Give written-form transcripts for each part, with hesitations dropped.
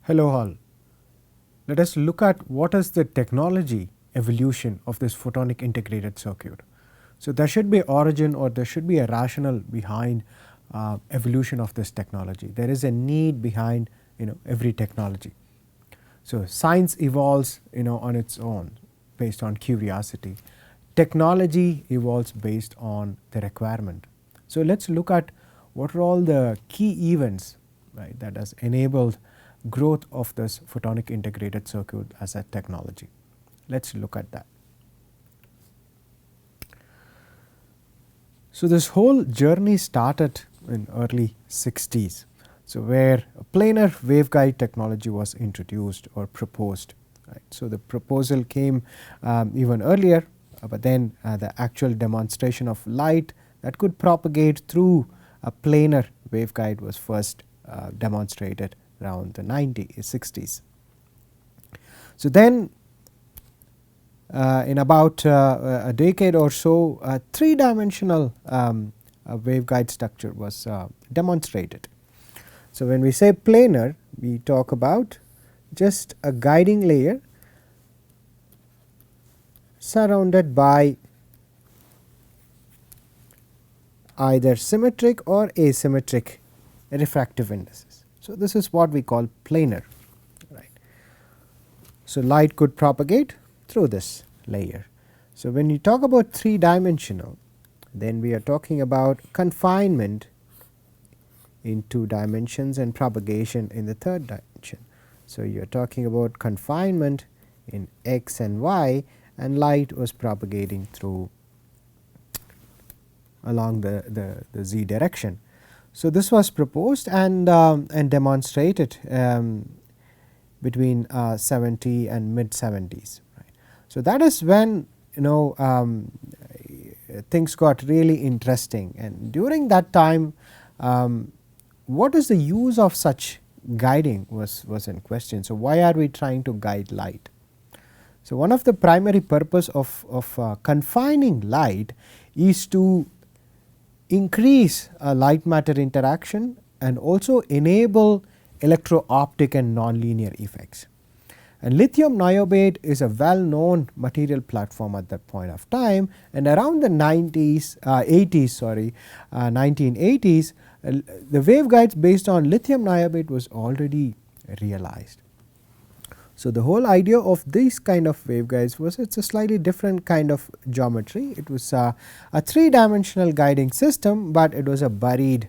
Hello all. Let us look at what is the technology evolution of this photonic integrated circuit. So, there should be origin or there should be a rationale behind evolution of this technology. There is a need behind every technology. So, science evolves on its own based on curiosity. Technology evolves based on the requirement. So, let us look at what are all the key events, right, that has enabled growth of this photonic integrated circuit as a technology. Let us look at that. So, this whole journey started in early 60s. So, where a planar waveguide technology was introduced or proposed. Right. So, the proposal came even earlier, but then the actual demonstration of light that could propagate through a planar waveguide was first demonstrated around the 60s. So, then in about a decade or so, a 3-dimensional waveguide structure was demonstrated. So, when we say planar, we talk about just a guiding layer surrounded by either symmetric or asymmetric refractive indices. So, this is what we call planar, right. So, light could propagate through this layer. So, when you talk about 3-dimensional, then we are talking about confinement in 2 dimensions and propagation in the 3rd dimension. So, you are talking about confinement in x and y, and light was propagating through along the z direction. So, this was proposed and demonstrated between 70 and mid 70s. Right. So, that is when things got really interesting, and during that time what is the use of such guiding was in question. So, why are we trying to guide light? So, one of the primary purpose of confining light is to increase light matter interaction and also enable electro-optic and nonlinear effects. And lithium niobate is a well known material platform at that point of time, and around the 1980s the waveguides based on lithium niobate was already realized. So, the whole idea of these kind of waveguides was it is a slightly different kind of geometry. It was a 3-dimensional guiding system, but it was a buried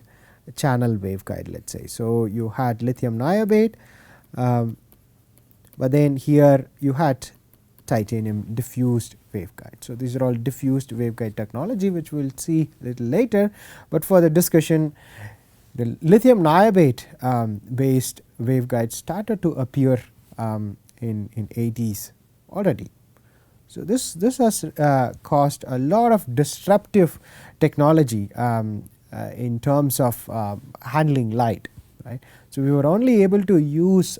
channel waveguide, let us say. So, you had lithium niobate, but then here you had titanium diffused waveguide. So, these are all diffused waveguide technology, which we will see a little later, but for the discussion the lithium niobate based waveguides started to appear in 80s already. So, this has caused a lot of disruptive technology in terms of handling light, right. So, we were only able to use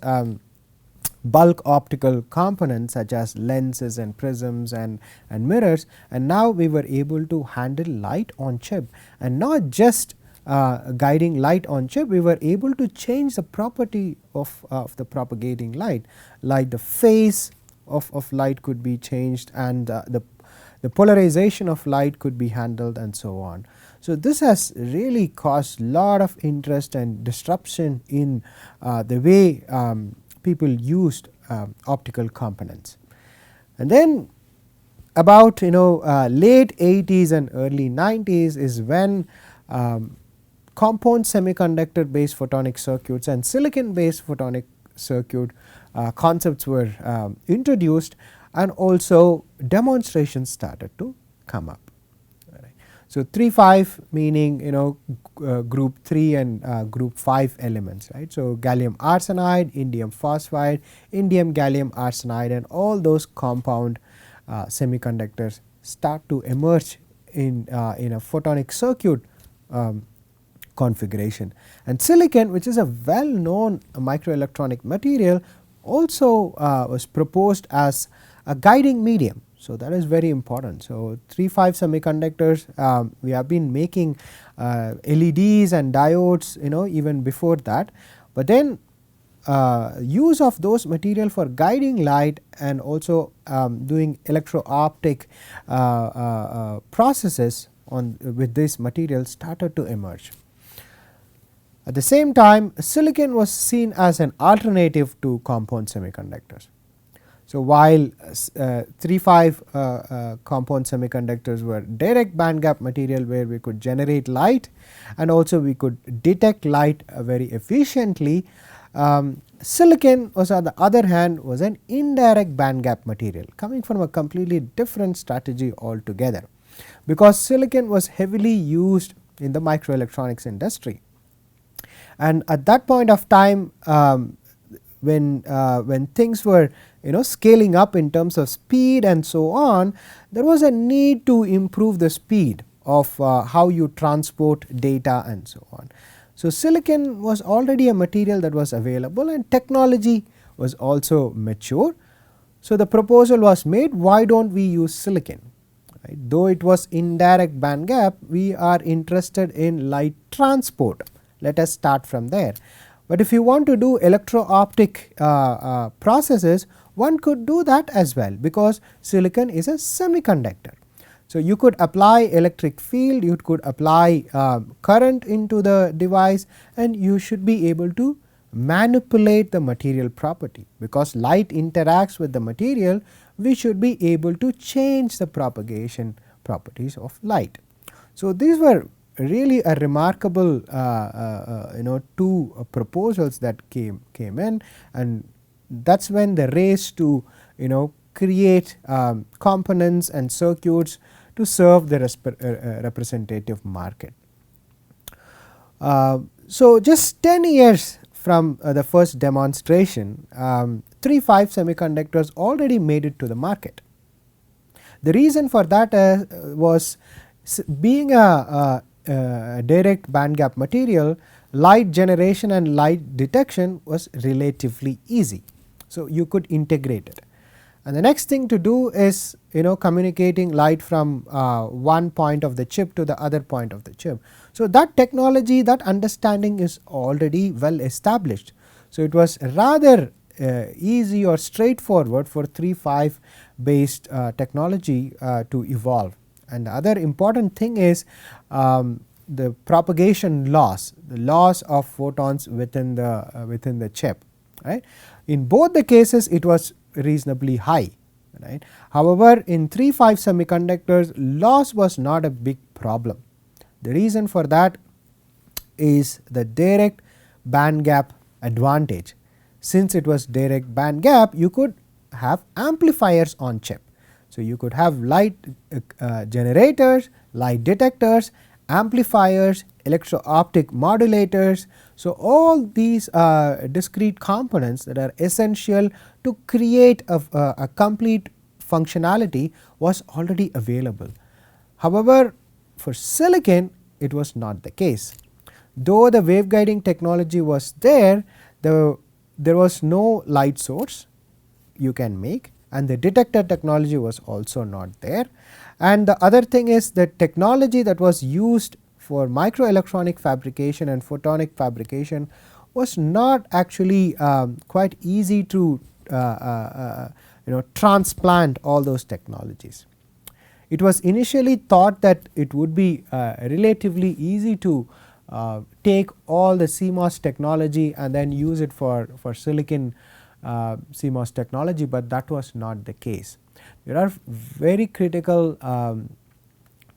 bulk optical components such as lenses and prisms and mirrors, and now we were able to handle light on chip, and not just guiding light on chip, we were able to change the property of the propagating light, like the phase of light could be changed, and the polarization of light could be handled, and so on. So, this has really caused lot of interest and disruption in the way people used optical components. And then about late 80s and early 90s is when compound semiconductor based photonic circuits and silicon based photonic circuit concepts were introduced, and also demonstrations started to come up. So, 3-5 meaning group 3 and group 5 elements, right. So, gallium arsenide, indium phosphide, indium gallium arsenide, and all those compound semiconductors start to emerge in a photonic circuit configuration. And silicon, which is a well known microelectronic material, also was proposed as a guiding medium. So, that is very important. So, 3-5 semiconductors, we have been making LEDs and diodes even before that, but then use of those material for guiding light and also doing electro-optic processes on with this material started to emerge. At the same time, silicon was seen as an alternative to compound semiconductors. So, while 3-5 compound semiconductors were direct band gap material where we could generate light and also we could detect light very efficiently, silicon was, on the other hand, was an indirect band gap material coming from a completely different strategy altogether, because silicon was heavily used in the microelectronics industry. And at that point of time, when things were scaling up in terms of speed and so on, there was a need to improve the speed of how you transport data and so on. So, silicon was already a material that was available and technology was also mature. So, the proposal was made, why do not we use silicon, right? Though it was indirect band gap, we are interested in light transport. Let us start from there. But if you want to do electro-optic processes, one could do that as well, because silicon is a semiconductor. So, you could apply electric field, you could apply current into the device, and you should be able to manipulate the material property, because light interacts with the material. We should be able to change the propagation properties of light. So, these were really a remarkable two proposals that came in, and that is when the race to create components and circuits to serve the representative market. So, just 10 years from the first demonstration, 3-5 semiconductors already made it to the market. The reason for that was, being a direct band gap material, light generation and light detection was relatively easy. So, you could integrate it. And the next thing to do is communicating light from one point of the chip to the other point of the chip. So, that technology, that understanding is already well established. So, it was rather easy or straightforward for 3-5 based technology to evolve. And the other important thing is the propagation loss, the loss of photons within the chip, right. In both the cases it was reasonably high, right. However, in 3-5 semiconductors, loss was not a big problem. The reason for that is the direct band gap advantage. Since it was direct band gap, you could have amplifiers on chip. So, you could have light generators, light detectors, amplifiers, electro-optic modulators. So, all these discrete components that are essential to create a complete functionality was already available. However, for silicon it was not the case. Though the waveguiding technology was there, there was no light source you can make, and the detector technology was also not there. And the other thing is that technology that was used for microelectronic fabrication and photonic fabrication was not actually quite easy to transplant all those technologies. It was initially thought that it would be relatively easy to take all the CMOS technology and then use it for silicon CMOS technology, but that was not the case. There are very critical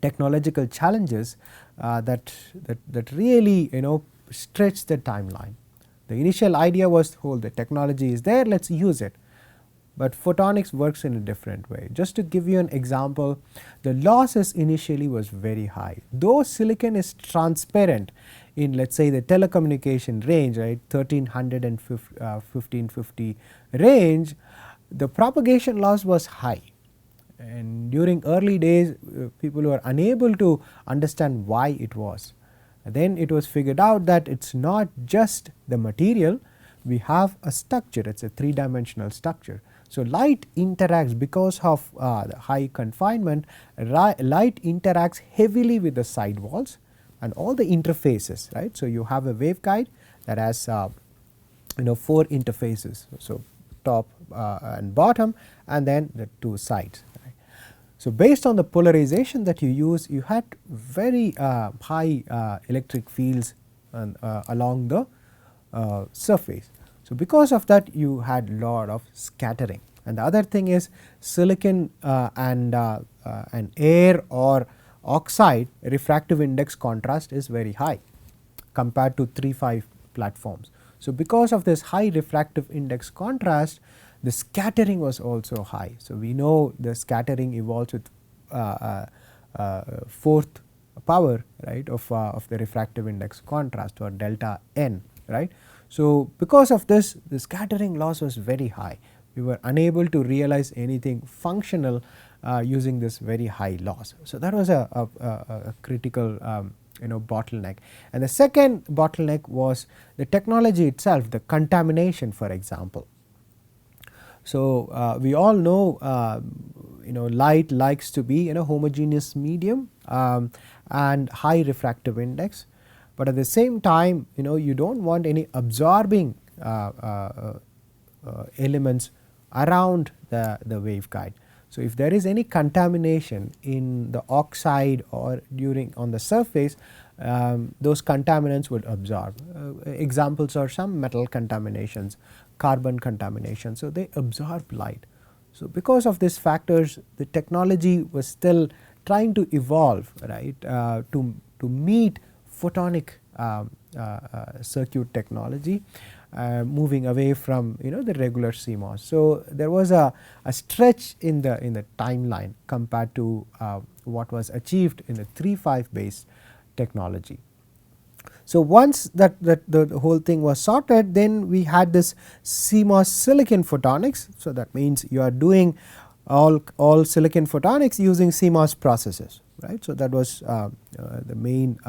technological challenges that really stretch the timeline. The initial idea was, oh, the technology is there, let us use it. But photonics works in a different way. Just to give you an example, the losses initially was very high. Though silicon is transparent in, let us say, the telecommunication range, right, 1300 and 1550 range, the propagation loss was high. And during early days, people were unable to understand why it was. Then it was figured out that it is not just the material, we have a structure, it is a 3-dimensional structure. So, light interacts because of the high confinement, light interacts heavily with the side walls and all the interfaces, right. So, you have a waveguide that has 4 interfaces. So, top and bottom, and then the 2 sides. Right. So, based on the polarization that you use, you had very high electric fields along the surface. So, because of that you had lot of scattering, and the other thing is silicon and air or oxide refractive index contrast is very high compared to 3-5 platforms. So, because of this high refractive index contrast, the scattering was also high. So, we know the scattering evolves with fourth power, right, of the refractive index contrast, or delta n, right. So, because of this, the scattering loss was very high. We were unable to realize anything functional using this very high loss. So, that was a critical bottleneck. And the second bottleneck was the technology itself, the contamination, for example. So, we all know light likes to be in a homogeneous medium and high refractive index, but at the same time you do not want any absorbing elements around the waveguide. So, if there is any contamination in the oxide or on the surface, those contaminants would absorb. Examples are some metal contaminations, carbon contamination. So, they absorb light. So, because of these factors, the technology was still trying to evolve, right, to meet photonic circuit technology, moving away from the regular CMOS. So, there was a stretch in the timeline compared to what was achieved in the 3-5 based technology. So, once that the whole thing was sorted, then we had this CMOS silicon photonics. So, that means you are doing all silicon photonics using CMOS processes, right. So, that was the main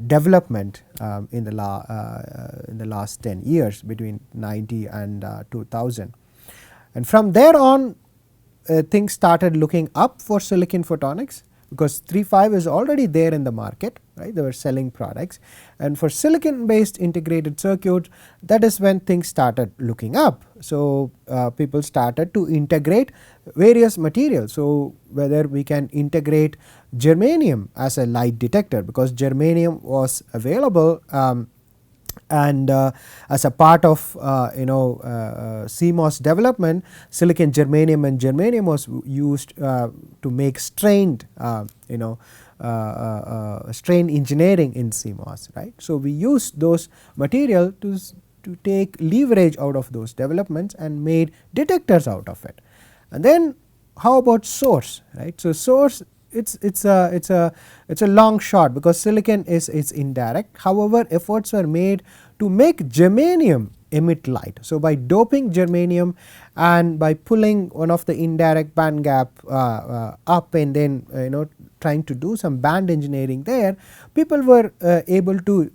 development in the last 10 years, between 90 and 2000. And from there on things started looking up for silicon photonics, because 3-5 is already there in the market, right. They were selling products, and for silicon based integrated circuit, that is when things started looking up. So, people started to integrate various materials. So, whether we can integrate germanium as a light detector, because germanium was available and as a part of CMOS development, silicon germanium and germanium was used to make strained strain engineering in CMOS, right. So, we used those material to take leverage out of those developments and made detectors out of it. And then how about source, right. So, source, it's a long shot, because silicon is indirect. However, efforts were made to make germanium emit light. So, by doping germanium and by pulling one of the indirect band gap up, and then trying to do some band engineering there, people were able to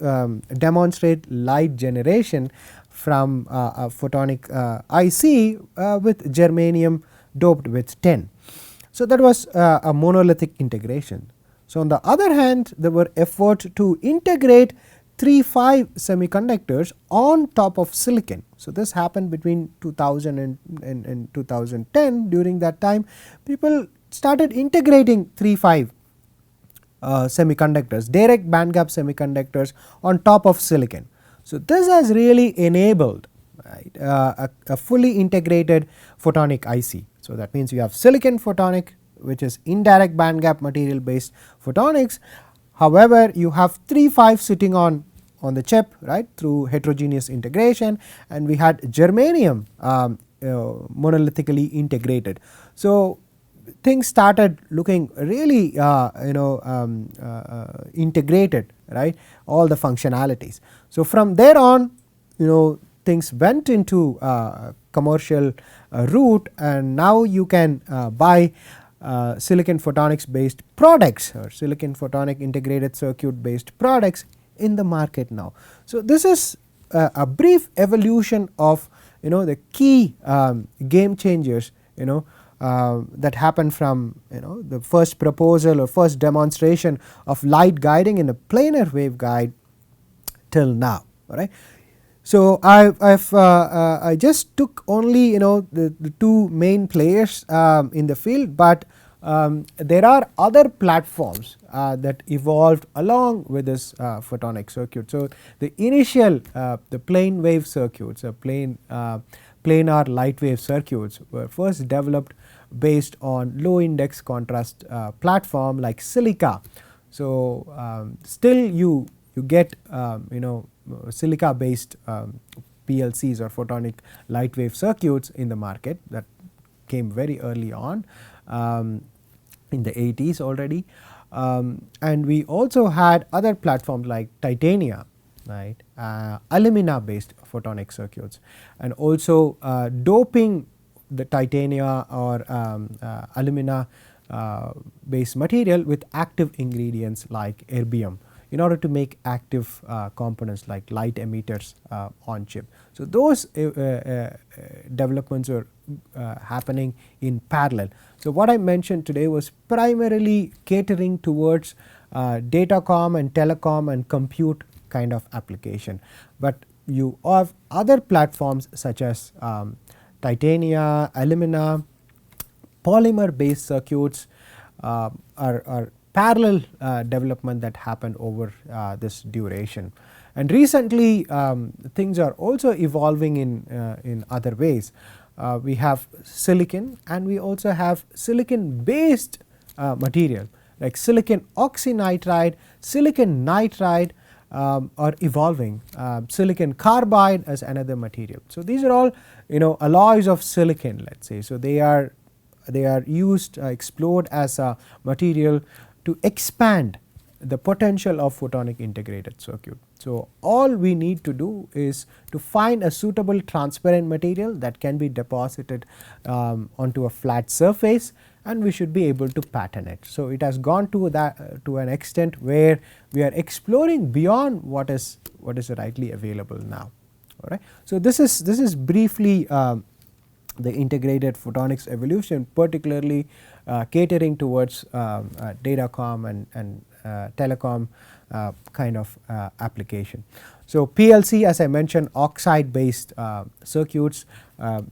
demonstrate light generation from a photonic IC with germanium doped with tin. So, that was a monolithic integration. So, on the other hand, there were efforts to integrate 3-5 semiconductors on top of silicon. So, this happened between 2000 and 2010. During that time, people started integrating 3-5 semiconductors, direct bandgap semiconductors on top of silicon. So, this has really enabled, right, a fully integrated photonic IC. So, that means you have silicon photonic, which is indirect bandgap material based photonics. However, you have 3-5 sitting on the chip, right, through heterogeneous integration, and we had germanium monolithically integrated. So, things started looking really integrated, right, all the functionalities. So, from there on things went into commercial route, and now you can buy silicon photonics based products or silicon photonic integrated circuit based products in the market now. So, this is a brief evolution of the key game changers that happened from the first proposal or first demonstration of light guiding in a planar waveguide till now. All right. So, I just took only the two main players in the field, but there are other platforms that evolved along with this photonic circuit. So, the initial the plane wave circuits, planar light wave circuits were first developed based on low index contrast platform like silica. So, still you get silica based PLCs or photonic light wave circuits in the market that came very early on in the 80s already, and we also had other platforms like titania, right, alumina based photonic circuits, and also doping the titania or alumina based material with active ingredients like erbium in order to make active components like light emitters on chip. So, those developments were happening in parallel. So, what I mentioned today was primarily catering towards datacom and telecom and compute kind of application, but you have other platforms such as titania, alumina, polymer based circuits are parallel development that happened over this duration. And recently things are also evolving in other ways. We have silicon and we also have silicon based material like silicon oxynitride, silicon nitride are evolving, silicon carbide as another material. So, these are all alloys of silicon, let us say. So, they are used explored as a material to expand the potential of photonic integrated circuit. So, all we need to do is to find a suitable transparent material that can be deposited onto a flat surface, and we should be able to pattern it. So, it has gone to that to an extent where we are exploring beyond what is rightly available now. All right. So, this is briefly the integrated photonics evolution, particularly catering towards datacom and telecom kind of application. So, PLC, as I mentioned, oxide based circuits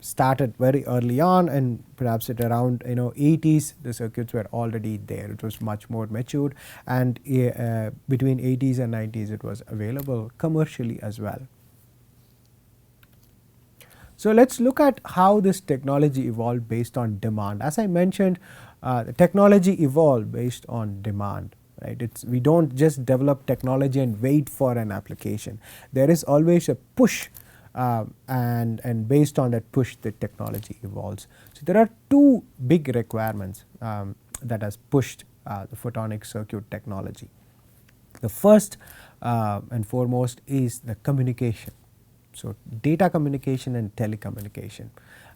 started very early on, and perhaps at around 80s the circuits were already there. It was much more matured, and between 80s and 90s it was available commercially as well. So, let us look at how this technology evolved based on demand. As I mentioned, the technology evolved based on demand, right. We do not just develop technology and wait for an application. There is always a push and based on that push the technology evolves. So, there are two big requirements that has pushed the photonic circuit technology. The first and foremost is the communication. So, data communication and telecommunication,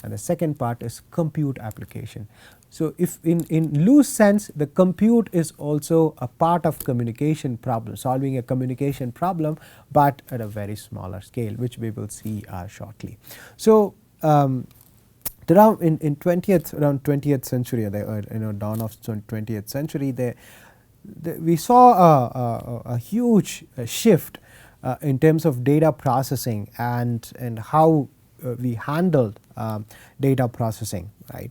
and the second part is compute application. So, if in loose sense the compute is also a part of communication problem, solving a communication problem, but at a very smaller scale, which we will see shortly. So, around in 20th century, the dawn of 20th century, we saw a huge shift in terms of data processing and how we handled data processing, right,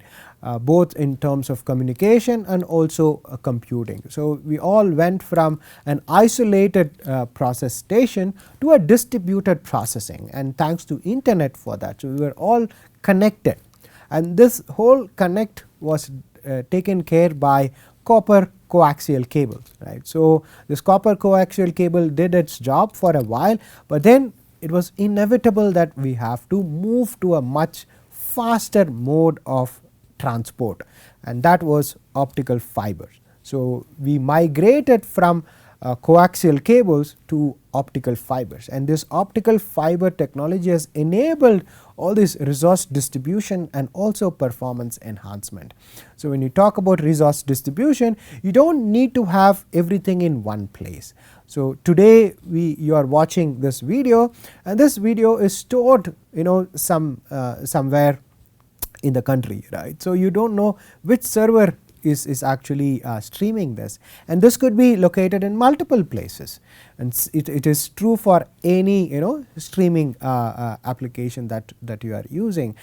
both in terms of communication and also computing. So, we all went from an isolated process station to a distributed processing, and thanks to internet for that. So, we were all connected, and this whole connect was taken care by copper coaxial cables, right. So, this copper coaxial cable did its job for a while, but then it was inevitable that we have to move to a much faster mode of transport, and that was optical fibers. So, we migrated from coaxial cables to optical fibers, and this optical fiber technology has enabled all this resource distribution and also performance enhancement. So, when you talk about resource distribution, you do not need to have everything in one place. So, today you are watching this video, and this video is stored somewhere in the country, right. So, you do not know which server is actually streaming this, and this could be located in multiple places, and it is true for any streaming application that you are using.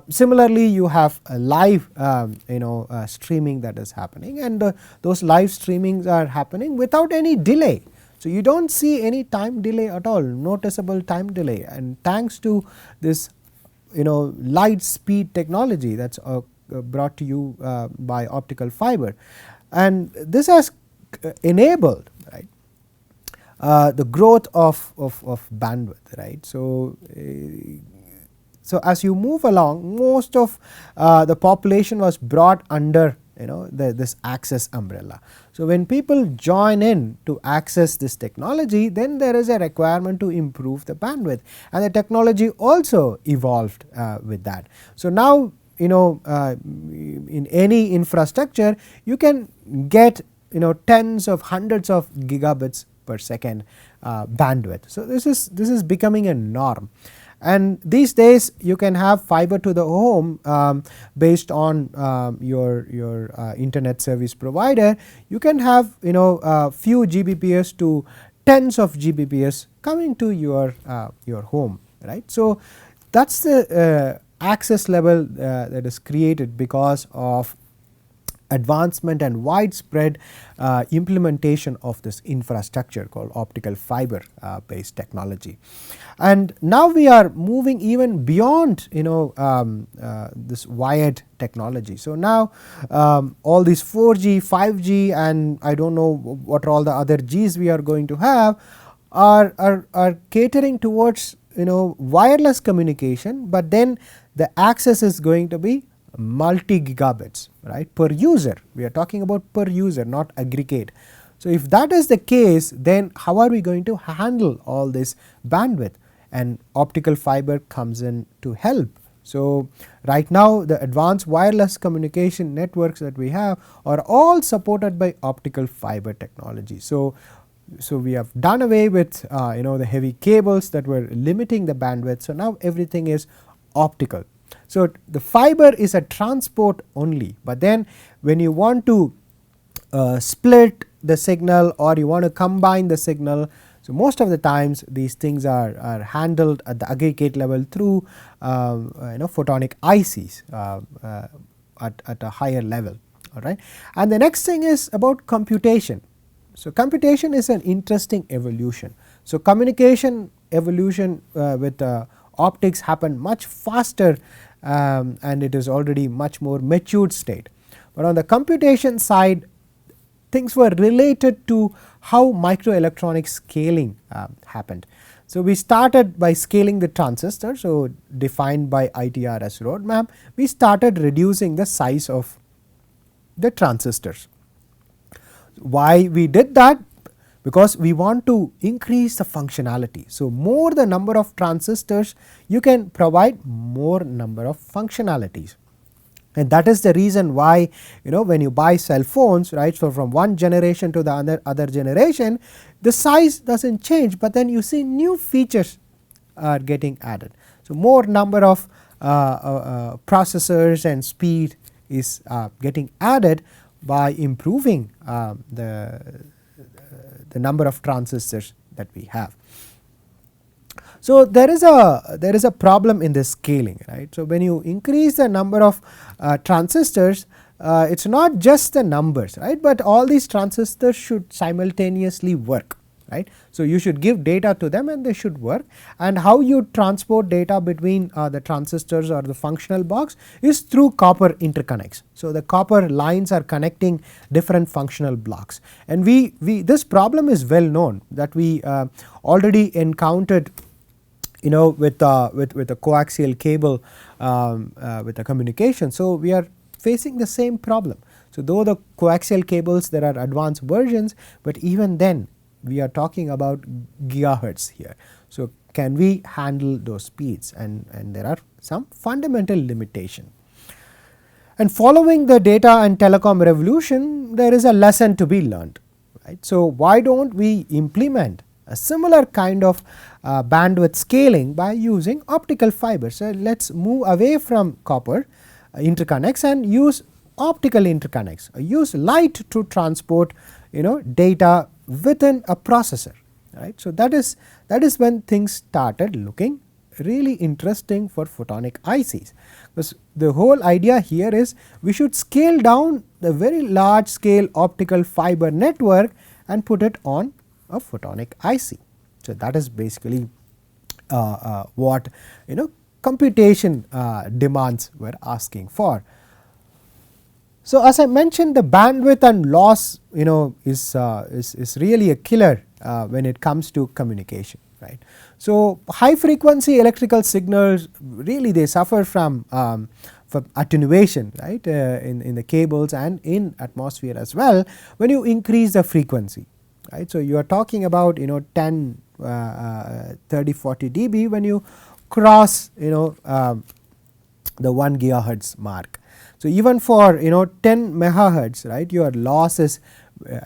Similarly, you have a live streaming that is happening, and those live streamings are happening without any delay. So, you do not see any time delay at all, noticeable time delay, and thanks to this light speed technology that is brought to you by optical fiber, and this has enabled, right, the growth of bandwidth, right. So, so as you move along, most of the population was brought under this access umbrella. So, when people join in to access this technology, then there is a requirement to improve the bandwidth, and the technology also evolved with that. So, now in any infrastructure you can get tens of hundreds of gigabits per second bandwidth. So, this is becoming a norm, and these days you can have fiber to the home based on your internet service provider. You can have few Gbps to tens of Gbps coming to your home, right. So, that is the access level that is created because of advancement and widespread implementation of this infrastructure called optical fiber based technology. And now we are moving even beyond this wired technology. So, now all these 4G, 5G, and I do not know what all the other Gs we are going to have are catering towards wireless communication, but then the access is going to be multi gigabits, right, per user. We are talking about per user, not aggregate. So, if that is the case, then how are we going to handle all this bandwidth, and optical fiber comes in to help. So, right now the advanced wireless communication networks that we have are all supported by optical fiber technology. So, we have done away with the heavy cables that were limiting the bandwidth. So, now everything is optical. So, the fiber is a transport only, but then when you want to split the signal or you want to combine the signal, so most of the times these things are handled at the aggregate level through photonic ICs at a higher level, all right. And the next thing is about computation. So, computation is an interesting evolution. So, communication evolution with optics happened much faster, and it is already much more matured state. But on the computation side, things were related to how microelectronic scaling happened. So, we started by scaling the transistor. So, defined by ITRS roadmap, we started reducing the size of the transistors. Why we did that? Because we want to increase the functionality. So, more the number of transistors, you can provide more number of functionalities, and that is the reason why when you buy cell phones, right. So, from one generation to the other generation, the size does not change, but then you see new features are getting added. So, more number of processors and speed is getting added by improving the number of transistors that we have. So, there is a problem in this scaling, right. So, when you increase the number of transistors, it is not just the numbers, right, but all these transistors should simultaneously work, right. So, you should give data to them and they should work, and how you transport data between the transistors or the functional blocks is through copper interconnects. So, the copper lines are connecting different functional blocks, and we this problem is well known that we already encountered with a coaxial cable with a communication. So, we are facing the same problem. So, though the coaxial cables there are advanced versions, but even then we are talking about gigahertz here. So, can we handle those speeds, and there are some fundamental limitation. And following the data and telecom revolution, there is a lesson to be learned, right. So, why do not we implement a similar kind of bandwidth scaling by using optical fiber? So, let us move away from copper interconnects and use optical interconnects, use light to transport data within a processor, right. So, that is when things started looking really interesting for photonic ICs, because the whole idea here is we should scale down the very large scale optical fiber network and put it on a photonic IC. So, that is basically what computation demands were asking for. So, as I mentioned, the bandwidth and loss is really a killer when it comes to communication, right. So, high frequency electrical signals really they suffer from attenuation, right, in the cables and in atmosphere as well when you increase the frequency, right. So, you are talking about 10 30 40 dB when you cross the 1 gigahertz mark. So, even for 10 megahertz, right, your loss is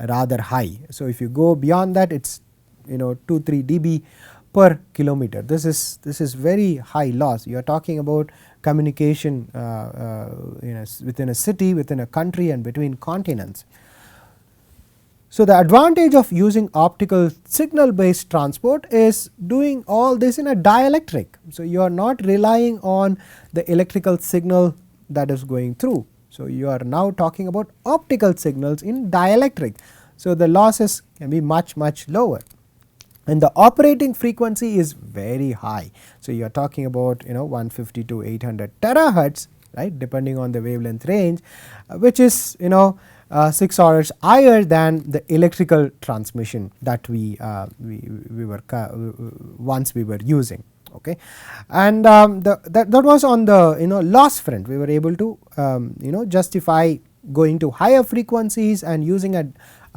rather high. So, if you go beyond that, it is 2-3 dB per kilometer. This is very high loss. You are talking about communication within a city, within a country, and between continents. So, the advantage of using optical signal based transport is doing all this in a dielectric. So, you are not relying on the electrical signal that is going through. So, you are now talking about optical signals in dielectric. So, the losses can be much lower, and the operating frequency is very high. So, you are talking about 150 to 800 terahertz, right, depending on the wavelength range, which is 6 orders higher than the electrical transmission that we were once we were using. Okay. And that was on the loss front. We were able to justify going to higher frequencies, and using a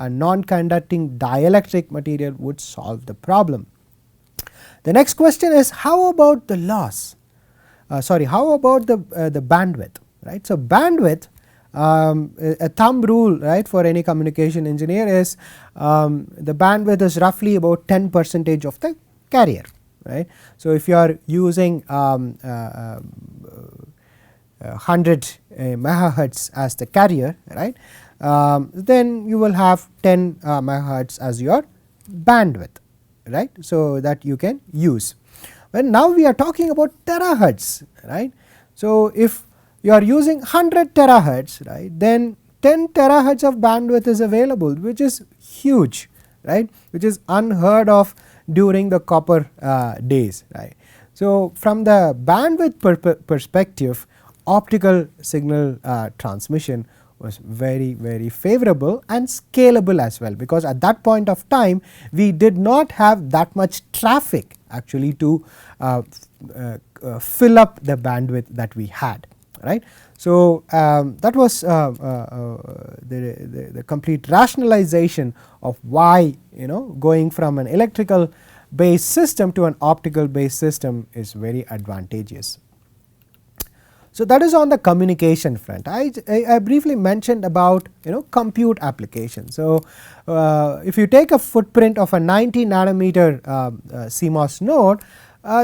non-conducting dielectric material would solve the problem. The next question is, how about the loss? How about the bandwidth, right? So, bandwidth, a thumb rule, right, for any communication engineer is the bandwidth is roughly about 10% of the carrier, right. So, if you are using 100 megahertz as the carrier, right, then you will have 10 megahertz as your bandwidth, right. So, that you can use. When now we are talking about terahertz, right. So, if you are using 100 terahertz, right, then 10 terahertz of bandwidth is available, which is huge, right, which is unheard of during the copper days, right. So, from the bandwidth perspective, optical signal transmission was very favorable and scalable as well, because at that point of time we did not have that much traffic actually to fill up the bandwidth that we had, right. So, that was the complete rationalization of why going from an electrical based system to an optical based system is very advantageous. So, that is on the communication front. I briefly mentioned about compute application. So, if you take a footprint of a 90 nanometer CMOS node,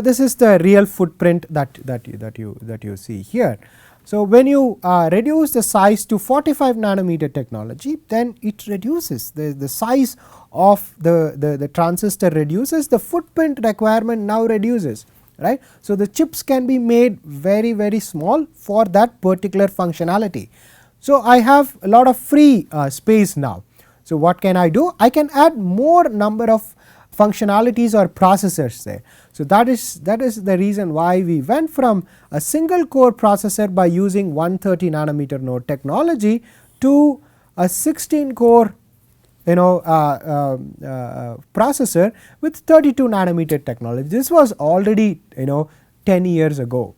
this is the real footprint that you see here. So, when you reduce the size to 45 nanometer technology, then it reduces the size of the transistor reduces, the footprint requirement now reduces, right. So, the chips can be made very small for that particular functionality. So, I have a lot of free space now. So, what can I do? I can add more number of functionalities or processors there. So, that is the reason why we went from a single core processor by using 130 nanometer node technology to a 16 core processor with 32 nanometer technology. This was already 10 years ago,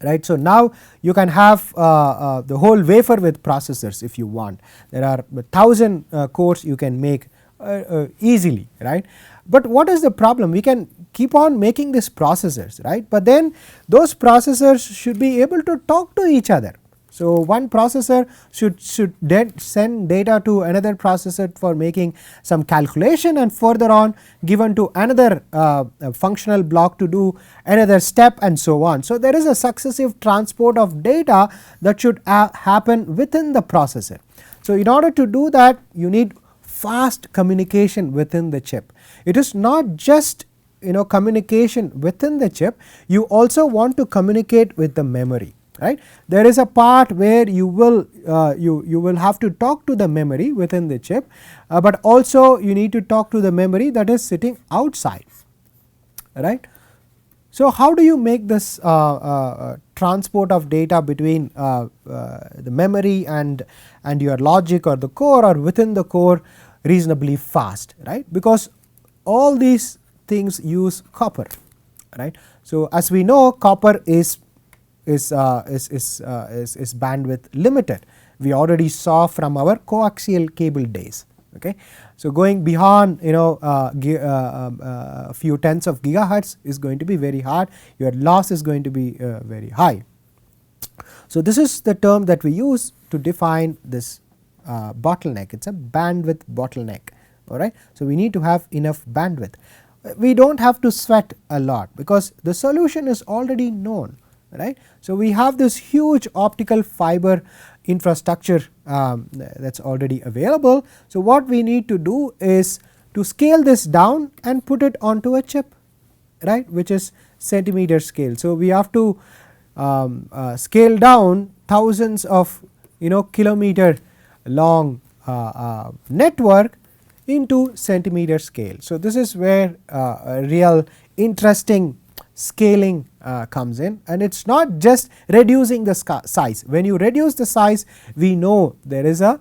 right. So, now you can have the whole wafer with processors if you want. There are 1000 cores you can make easily, right. But what is the problem? We can keep on making these processors, right, but then those processors should be able to talk to each other. So, one processor should send data to another processor for making some calculation, and further on given to another functional block to do another step, and so on. So, there is a successive transport of data that should happen within the processor. So, in order to do that, you need fast communication within the chip. It is not just communication within the chip, you also want to communicate with the memory. Right. There is a part where you will you will have to talk to the memory within the chip, but also you need to talk to the memory that is sitting outside. Right. So, how do you make this transport of data between the memory and your logic or the core or within the core reasonably fast? Right. Because all these things use copper. Right. So, as we know, copper is bandwidth limited. We already saw from our coaxial cable days. Okay. So, going beyond a few tens of gigahertz is going to be very hard, your loss is going to be very high. So, this is the term that we use to define this bottleneck. It is a bandwidth bottleneck. All right. So, we need to have enough bandwidth. We do not have to sweat a lot because the solution is already known. Right. So, we have this huge optical fiber infrastructure that is already available. So, what we need to do is to scale this down and put it onto a chip, right, which is centimeter scale. So, we have to scale down thousands of kilometer long network into centimeter scale. So, this is where a real interesting scaling comes in, and it is not just reducing the size. When you reduce the size, we know there is a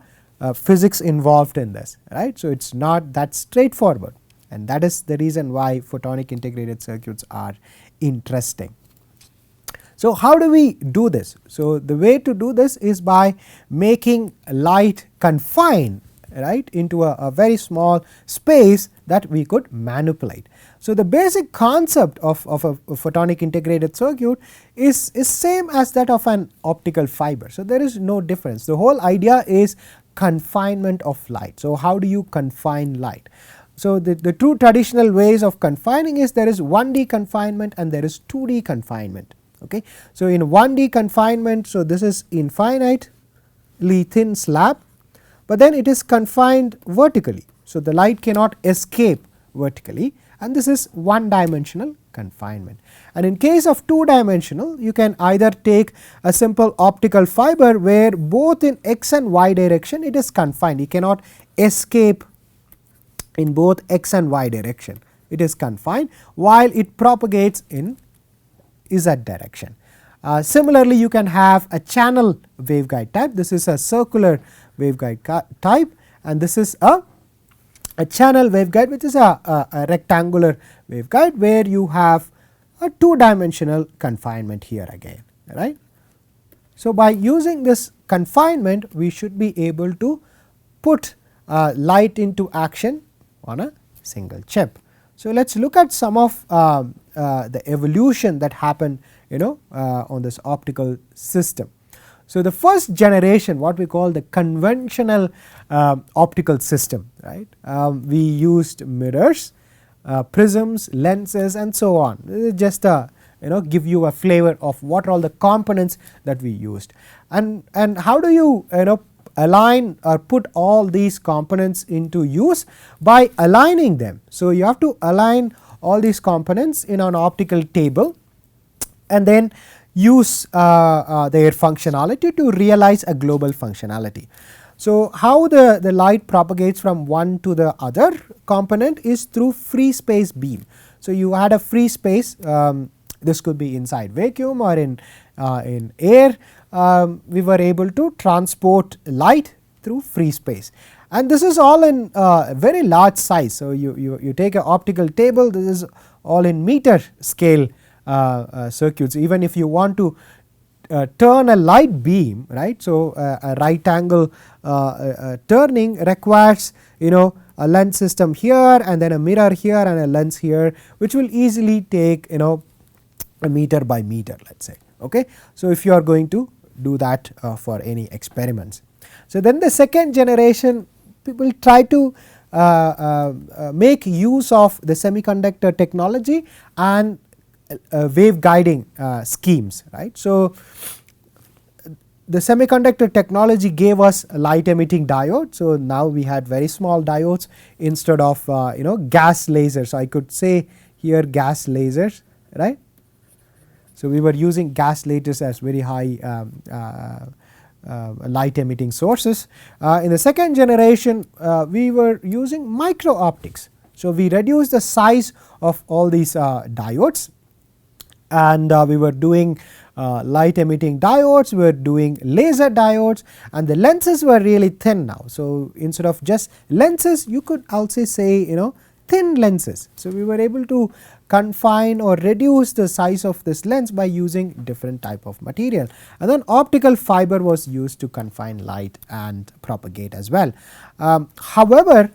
physics involved in this, right. So, it is not that straightforward, and that is the reason why photonic integrated circuits are interesting. So, how do we do this? So, the way to do this is by making light confined, right, into a very small space that we could manipulate. So, the basic concept of a photonic integrated circuit is same as that of an optical fiber. So, there is no difference. The whole idea is confinement of light. So, how do you confine light? So, the two traditional ways of confining is there is 1D confinement and there is 2D confinement. Okay. So, in 1D confinement, so this is infinitely thin slab, but then it is confined vertically. So, the light cannot escape vertically, and this is one dimensional confinement. And in case of two dimensional, you can either take a simple optical fiber where both in x and y direction it is confined, you cannot escape in both x and y direction, it is confined while it propagates in z direction. Similarly, you can have a channel waveguide type. This is a circular waveguide type, and this is a channel waveguide, which is a rectangular waveguide where you have a two dimensional confinement here again, right. So, by using this confinement, we should be able to put light into action on a single chip. So, let us look at some of the evolution that happened on this optical system. So, the first generation, what we call the conventional optical system, right, we used mirrors, prisms, lenses, and so on. This is just a give you a flavor of what are all the components that we used, and how do you align or put all these components into use by aligning them. So, you have to align all these components in an optical table and then use their functionality to realize a global functionality. So, how the light propagates from one to the other component is through free space beam. So, you had a free space, this could be inside vacuum or in air, we were able to transport light through free space, and this is all in very large size. So, you take an optical table, this is all in meter scale circuits. Even if you want to turn a light beam, right. So, a right angle turning requires a lens system here and then a mirror here and a lens here, which will easily take a meter by meter, let us say. Okay. So, if you are going to do that for any experiments. So, then the second generation people try to make use of the semiconductor technology and waveguiding schemes, right. So, the semiconductor technology gave us light emitting diode. So, now we had very small diodes instead of gas lasers. So, I could say here gas lasers, right. So, we were using gas lasers as very high light emitting sources. In the second generation we were using micro optics. So, we reduced the size of all these diodes, and we were doing light emitting diodes, we were doing laser diodes, and the lenses were really thin now. So, instead of just lenses, you could also say thin lenses. So, we were able to confine or reduce the size of this lens by using different type of material, and then optical fiber was used to confine light and propagate as well. However,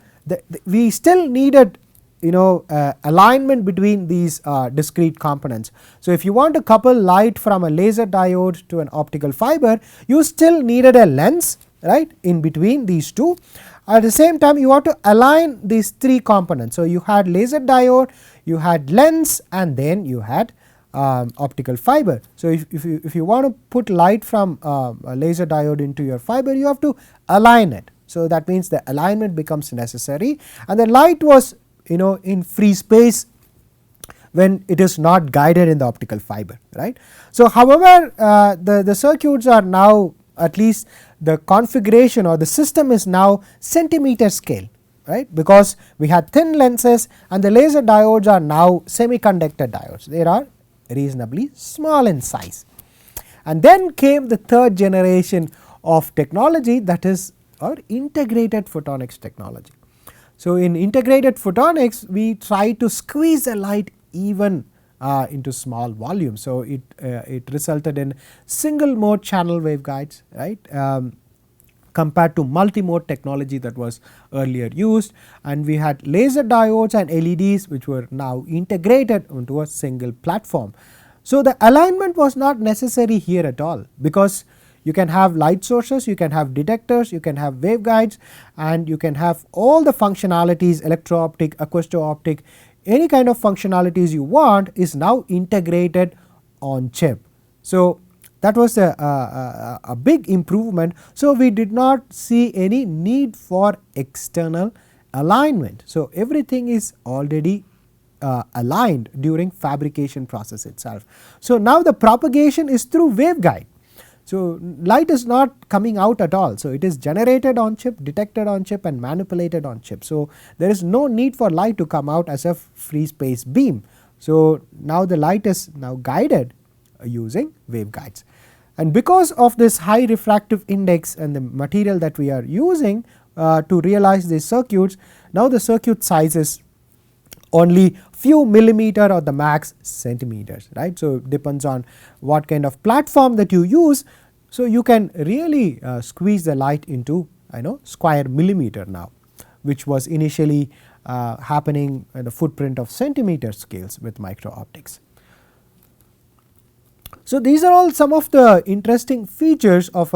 we still needed alignment between these discrete components. So, if you want to couple light from a laser diode to an optical fiber, you still needed a lens, right, in between these two. At the same time, you want to align these three components. So, you had laser diode, you had lens, and then you had optical fiber. So, if you want to put light from a laser diode into your fiber, you have to align it. So, that means the alignment becomes necessary, and the light was in free space when it is not guided in the optical fiber, right. So, however, the circuits are now, at least the configuration or the system is now centimeter scale, right, because we had thin lenses and the laser diodes are now semiconductor diodes. They are reasonably small in size. And then came the third generation of technology, that is our integrated photonics technology. So, in integrated photonics, we try to squeeze the light even into small volumes. So, it resulted in single mode channel waveguides, right, compared to multi-mode technology that was earlier used, and we had laser diodes and LEDs which were now integrated into a single platform. So, the alignment was not necessary here at all, because you can have light sources, you can have detectors, you can have waveguides, and you can have all the functionalities, electro-optic, acousto-optic, any kind of functionalities you want is now integrated on chip. So, that was a big improvement. So, we did not see any need for external alignment. So, everything is already aligned during fabrication process itself. So, now the propagation is through waveguide. So, light is not coming out at all. So, it is generated on chip, detected on chip, and manipulated on chip. So, there is no need for light to come out as a free space beam. So, now the light is now guided using waveguides, and because of this high refractive index and the material that we are using to realize these circuits, now the circuit size is only few millimeter or the max centimeters, right. So, it depends on what kind of platform that you use. So, you can really squeeze the light into square millimeter now, which was initially happening in the footprint of centimeter scales with micro optics. So, these are all some of the interesting features of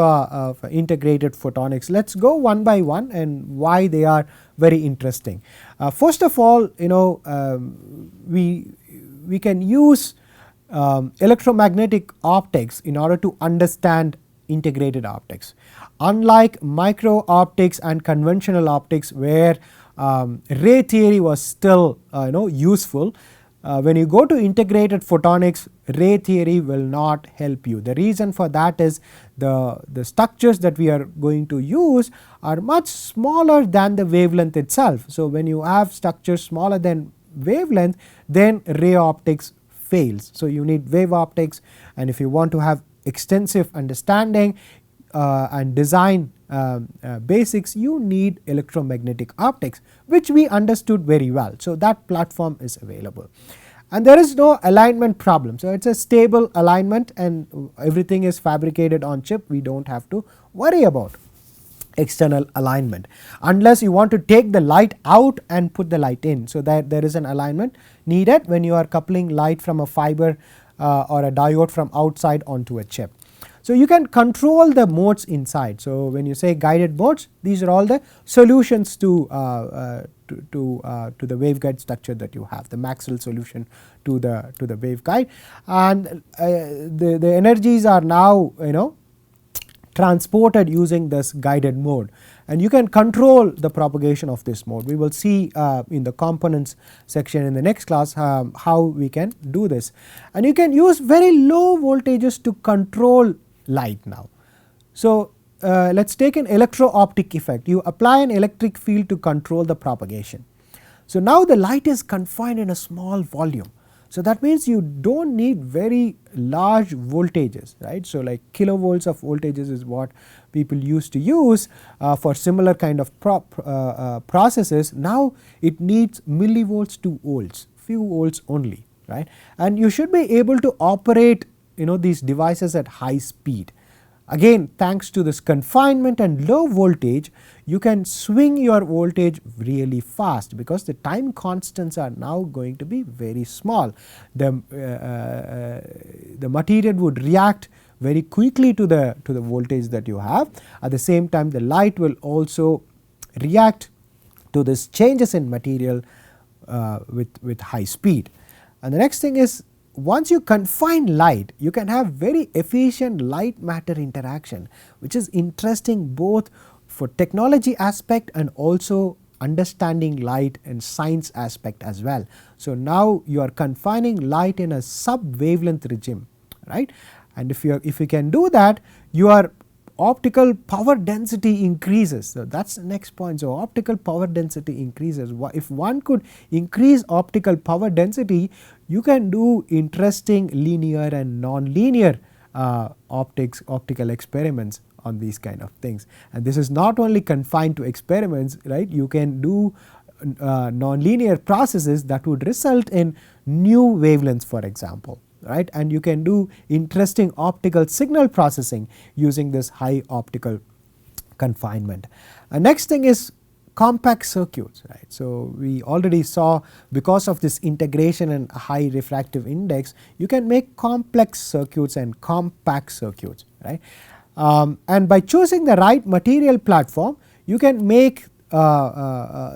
integrated photonics. Let us go one by one and why they are very interesting. First of all, we can use electromagnetic optics in order to understand integrated optics. Unlike micro optics and conventional optics, where ray theory was still useful, when you go to integrated photonics, ray theory will not help you. The reason for that is the structures that we are going to use are much smaller than the wavelength itself. So, when you have structures smaller than wavelength, then ray optics fails. So, you need wave optics, and if you want to have extensive understanding and design basics, you need electromagnetic optics, which we understood very well. So, that platform is available, and there is no alignment problem. So, it is a stable alignment and everything is fabricated on chip. We do not have to worry about external alignment unless you want to take the light out and put the light in. So, that there is an alignment needed when you are coupling light from a fiber or a diode from outside onto a chip. So, you can control the modes inside. So, when you say guided modes, these are all the solutions to the waveguide structure that you have, the Maxwell solution to the waveguide, and the energies are now transported using this guided mode, and you can control the propagation of this mode. We will see in the components section in the next class how we can do this, and you can use very low voltages to control light now. So, let us take an electro-optic effect. You apply an electric field to control the propagation. So, now the light is confined in a small volume. So, that means you do not need very large voltages, right. So, like kilovolts of voltages is what people used to use for similar kind of processes. Now, it needs millivolts to volts, few volts only, right, and you should be able to operate these devices at high speed. Again, thanks to this confinement and low voltage, you can swing your voltage really fast, because the time constants are now going to be very small. The material would react very quickly to the voltage that you have. At the same time, the light will also react to this changes in material with high speed. And the next thing is, once you confine light, you can have very efficient light matter interaction, which is interesting both for technology aspect and also understanding light and science aspect as well. So, now you are confining light in a sub wavelength regime, right, and if you can do that, your optical power density increases. So, that is the next point. So, optical power density increases. If one could increase optical power density, you can do interesting linear and non-linear optical experiments on these kind of things. And this is not only confined to experiments, right. You can do non-linear processes that would result in new wavelengths, for example, right, and you can do interesting optical signal processing using this high optical confinement. Next thing is compact circuits, right. So, we already saw, because of this integration and high refractive index, you can make complex circuits and compact circuits, right. And by choosing the right material platform, you can make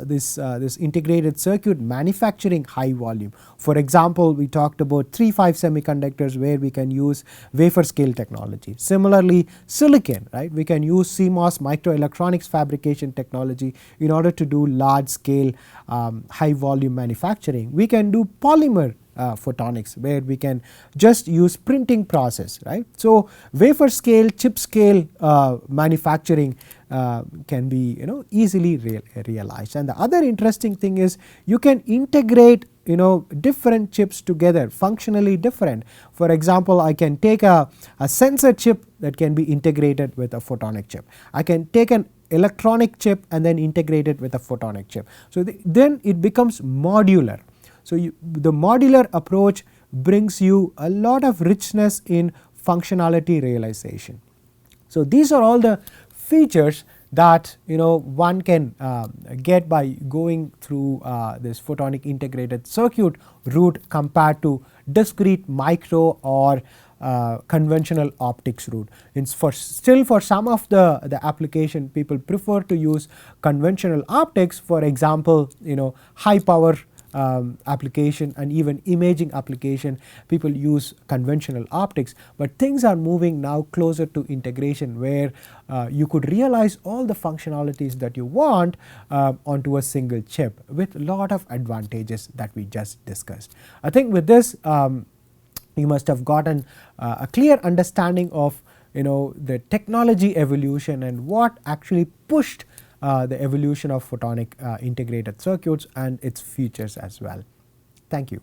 this integrated circuit manufacturing high volume. For example, we talked about 3-5 semiconductors where we can use wafer scale technology. Similarly, silicon, right, we can use CMOS microelectronics fabrication technology in order to do large scale high volume manufacturing. We can do polymer photonics, where we can just use printing process, right. So, wafer scale, chip scale manufacturing can be easily realized. And the other interesting thing is, you can integrate different chips together, functionally different. For example, I can take a sensor chip that can be integrated with a photonic chip. I can take an electronic chip and then integrate it with a photonic chip. So, then it becomes modular. So, the modular approach brings you a lot of richness in functionality realization. So, these are all the features that one can get by going through this photonic integrated circuit route compared to discrete micro or conventional optics route. Still for some of the application, people prefer to use conventional optics. For example, high power application and even imaging application, people use conventional optics, but things are moving now closer to integration, where you could realize all the functionalities that you want onto a single chip with a lot of advantages that we just discussed. I think with this you must have gotten a clear understanding of the technology evolution and what actually pushed the evolution of photonic integrated circuits and its features as well. Thank you.